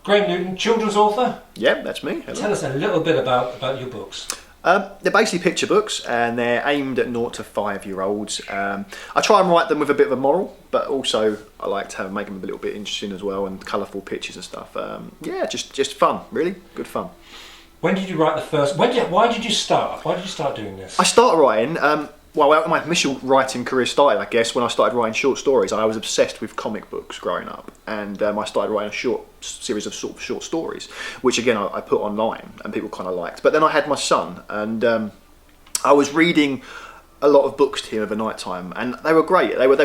Graham Newton, children's author. Yeah, that's me. Hello. Tell us a little bit about your books. They're basically picture books, and they're aimed at 0 to 5-year-olds. I try and write them with a bit of a moral, but also I like to make them a little bit interesting as well, and colourful pictures and stuff. Yeah, just fun, really good fun. When did you write the first? Why did you start? Why did you start doing this? I started writing. Well, my initial writing career started, I guess, when I started writing short stories. I was obsessed with comic books growing up, and I started writing a short series of sort of short stories, which again I put online, and people kind of liked. But then I had my son, and I was reading a lot of books to him over night time, and they were great. They were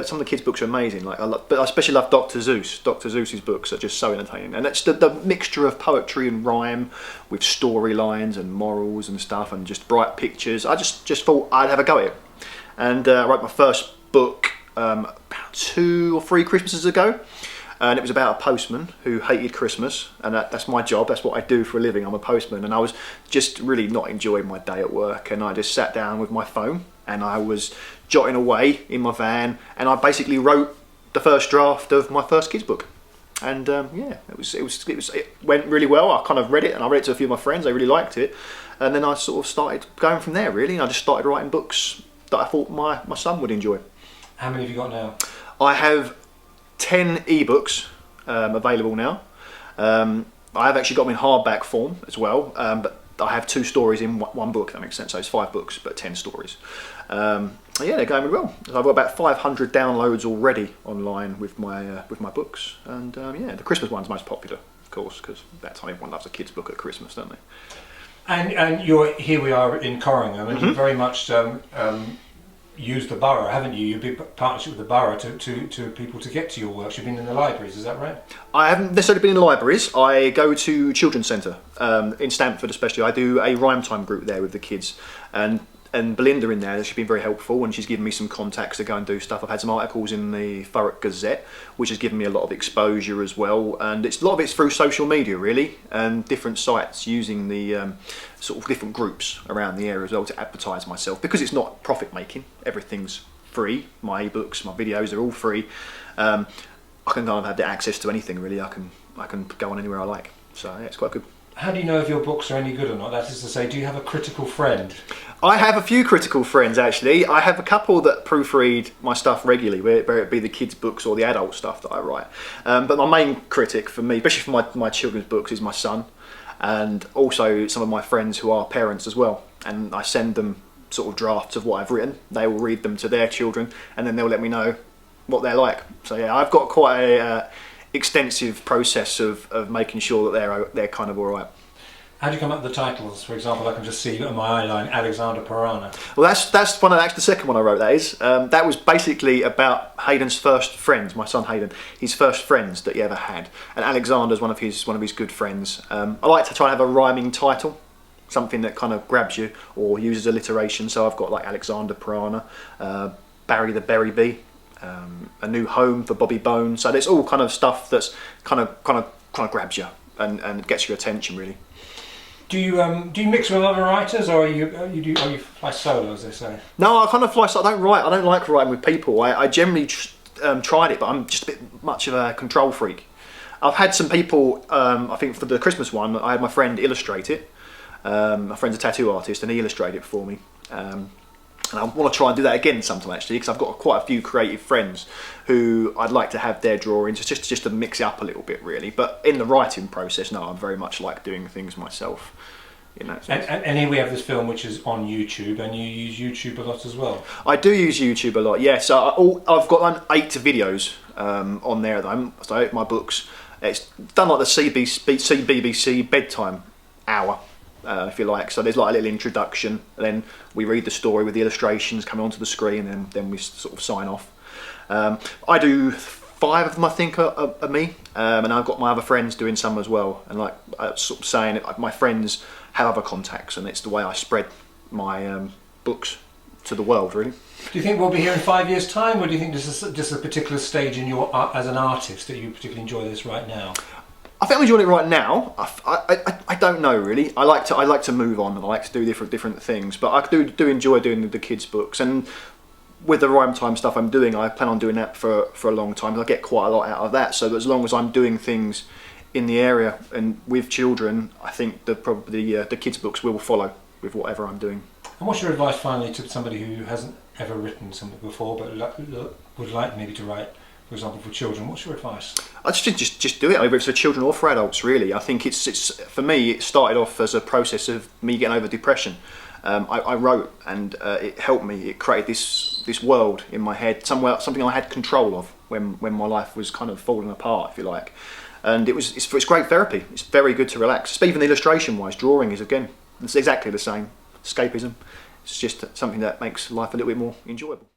some of the kids' books are amazing. But I especially love Dr. Zeus. Dr. Zeus's books are just so entertaining, and it's the mixture of poetry and rhyme with storylines and morals and stuff, and just bright pictures. I just thought I'd have a go at it, and I wrote my first book about 2 or 3 Christmases ago. And it was about a postman who hated Christmas, and that's my job, that's what I do for a living, I'm a postman, and I was just really not enjoying my day at work, and I just sat down with my phone, and I was jotting away in my van, and I basically wrote the first draft of my first kids book. And yeah, it went really well. I kind of read it, and I read it to a few of my friends, they really liked it, and then I sort of started going from there really, and I just started writing books that I thought my son would enjoy. How many have you got now? I have 10 ebooks available now. I have actually got them in hardback form as well, but I have 2 stories in one book, if that makes sense. So it's 5 books, but 10 stories. Yeah, they're going really well. I've got about 500 downloads already online with my books, and yeah, the Christmas one's most popular, of course, because that time everyone loves a kid's book at Christmas, don't they? And here we are in Corringham, and you very much used the borough, haven't you? You've been partnership with the borough to people to get to your works. You've been in the libraries, is that right? I haven't necessarily been in the libraries. I go to Children's Centre in Stamford especially. I do a rhyme time group there with the kids, and Belinda in there, she's been very helpful, and she's given me some contacts to go and do stuff. I've had some articles in the Thurrock Gazette, which has given me a lot of exposure as well, and a lot of it's through social media really, and different sites using the sort of different groups around the area as well to advertise myself, because it's not profit making, everything's free. My ebooks, my videos, they're all free. I can kind of have the access to anything really. I can go on anywhere I like, so yeah, it's quite good. How do you know if your books are any good or not? That is to say, do you have a critical friend? I have a few critical friends actually. I have a couple that proofread my stuff regularly, whether it be the kids' books or the adult stuff that I write. But my main critic for me, especially for my children's books, is my son, and also some of my friends who are parents as well. And I send them sort of drafts of what I've written. They will read them to their children, and then they'll let me know what they're like. So yeah, I've got quite a extensive process of making sure that they're kind of all right. How do you come up with the titles? For example, I can just see on my eyeline Alexander Piranha. Well, that's the second one I wrote. That was basically about Hayden's first friends. My son Hayden, his first friends that he ever had, and Alexander's one of his good friends. I like to try and have a rhyming title, something that kind of grabs you or uses alliteration. So I've got like Alexander Piranha, Barry the Berry Bee, A New Home for Bobby Bone. So there's all kind of stuff that's kind of grabs you and gets your attention really. Do you mix with other writers, or are you fly solo, as they say? No, I kind of fly solo. I don't like writing with people. I generally tried it, but I'm just a bit much of a control freak. I've had some people. I think for the Christmas one, I had my friend illustrate it. My friend's a tattoo artist, and he illustrated it for me. And I want to try and do that again sometime actually, because I've got quite a few creative friends who I'd like to have their drawings just to mix it up a little bit really. But in the writing process, no, I very much like doing things myself. In that sense. And here we have this film which is on YouTube, and you use YouTube a lot as well. I do use YouTube a lot, yes. I've got 8 videos on there at the moment. So my books, it's done like the CBBC bedtime hour. If you like, so there's like a little introduction, and then we read the story with the illustrations coming onto the screen, and then we sort of sign off. I do 5 of them, I think, are me, and I've got my other friends doing some as well. And like sort of saying, my friends have other contacts, and it's the way I spread my books to the world, really. Do you think we'll be here in 5 years' time, or do you think this is just a particular stage in your as an artist that you particularly enjoy this right now? I think I'm enjoying it right now. I don't know really. I like to move on, and I like to do different things. But I do enjoy doing the kids' books, and with the rhyme time stuff I'm doing, I plan on doing that for a long time. I get quite a lot out of that. So as long as I'm doing things in the area and with children, I think the kids' books will follow with whatever I'm doing. And what's your advice finally to somebody who hasn't ever written something before but would like maybe to write, for example, for children? What's your advice? I just do it, whether it's for children or for adults. Really, I think it's for me. It started off as a process of me getting over depression. I wrote, and it helped me. It created this world in my head, something I had control of when my life was kind of falling apart, if you like. And it's great therapy. It's very good to relax. Even illustration-wise, drawing is it's exactly the same. Escapism. It's just something that makes life a little bit more enjoyable.